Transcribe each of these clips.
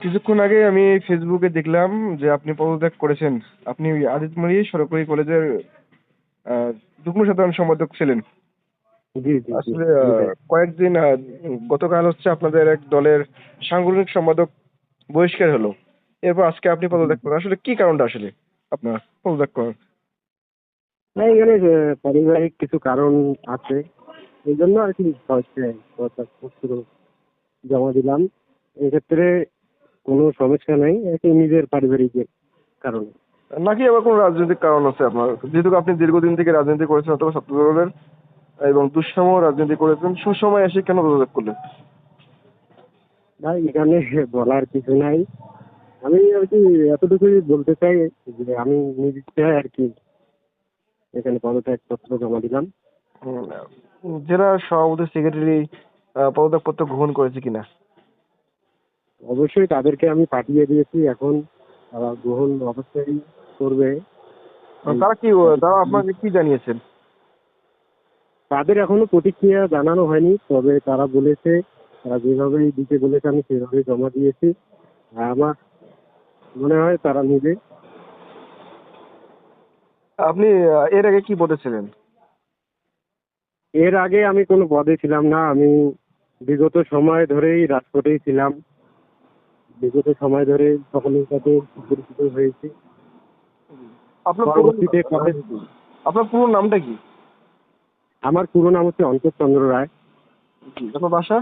কিছুক্ষণ আগে আমি ফেসবুকে দেখলাম যে আপনি পদত্যাগ করেছেন। আপনি ওই আদিতমণি সরকারি কলেজের যুগ্ম সাধারণ সম্পাদক ছিলেন। জি, জি, জি। আসলে এটাই। কয়েকদিন গতকাল হচ্ছে আপনাদের এক দলের সাংগঠনিক সম্পাদক বহিষ্কার হলো। এরপর আজকে আপনি জি, পদত্যাগ জি। করেন। আসলে কি কারণটা আসলে আপনার পদত্যাগ করার? না, এখানে পারিবারিক কিছু কারণ আছে। এইজন্য আরকি হচ্ছে পদত্যাগপত্র জমা দিলাম। এক্ষেত্রে কোনো সমস্যা নাই। আরকি নিজের পারিবারিক কারণে। নাকি আবার কোনো রাজনৈতিক কারণ আছে আপনার? যেহেতু আপনি দীর্ঘদিন থেকে রাজনীতি করেছেন অথবা ছাত্র দলের এবং দুঃসম রাজনীতি করেছেন, সুসময়ে এসে কেন পদত্যাগ করলেন? না, এখানে বলার কিছু নাই। আমি আরকি এতটুকুই বলতে চাই যে আমি নিজ ইচ্ছায় আরকি এখানে পদত্যাগপত্র জমা দিলাম। জেলা সভাপতি সেক্রেটারি পদত্যাগপত্র গ্রহণ করেছে কিনা? অবশ্যই তাদেরকে আমি পাঠিয়ে দিয়েছি। এখন তারা গ্রহণ অবশ্যই করবে। এই তারা কি তারা যতটুকু আপনাকে কি জানিয়েছেন? তাদের এখনো প্রতিক্রিয়া জানানো হয়নি। তবে তারা বলেছে, তারা যেভাবেই দিতে বলেছে আমি সেভাবেই জমা দিয়েছি। আর আমার মনে হয় তারা নিবে। আপনি এর আগে কি বলেছিলেন? এর আগে আমি কোনো পদে ছিলাম না। আমি বিগত সময় ধরেই রাজপথেই ছিলাম। বিগত সময় ধরে সকলের সাথে সুপরিচিত হয়েছি। আপনার পুরো পরবর্তীতে পদে আপনার পুরো নামটা কি? আমার পুরো নাম হচ্ছে অন্তর চন্দ্র রায়। আপনার বাসা?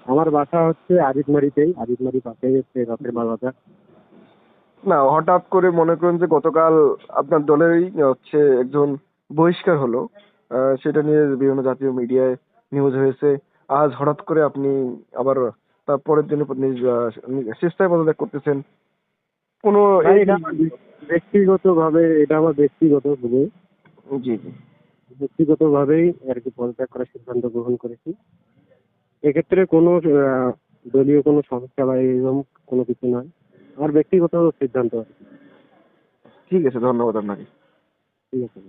আমার বাসা হচ্ছে আদিতমারিতেই। আদিতমারি পাশেই হচ্ছে রথের বাজার। না, হঠাৎ করে মনে করেন যে গতকাল আপনার দলেরই হচ্ছে একজন বহিষ্কার হলো। সেটা নিয়ে বিভিন্ন জাতীয় মিডিয়ায় নিউজ হয়েছে। আজ হঠাৎ করে আপনি আবার তার পরের দিন নিজ স্বেচ্ছায় পদত্যাগ করতেছেন। কোনো না, এই এটা আমার ব্যক্তিগতভাবে, এটা আমার ব্যক্তিগত ভুল। জি, জি। ব্যক্তিগতভাবেই আরকি পদত্যাগ করার সিদ্ধান্ত গ্রহণ করেছি। এক্ষেত্রে কোনো দলীয় কোনো সমস্যা বা এরকম কোনো কিছু নয়। আমার ব্যক্তিগত সিদ্ধান্ত আরকি। ঠিক আছে, ধন্যবাদ আপনাকে। ঠিক আছে।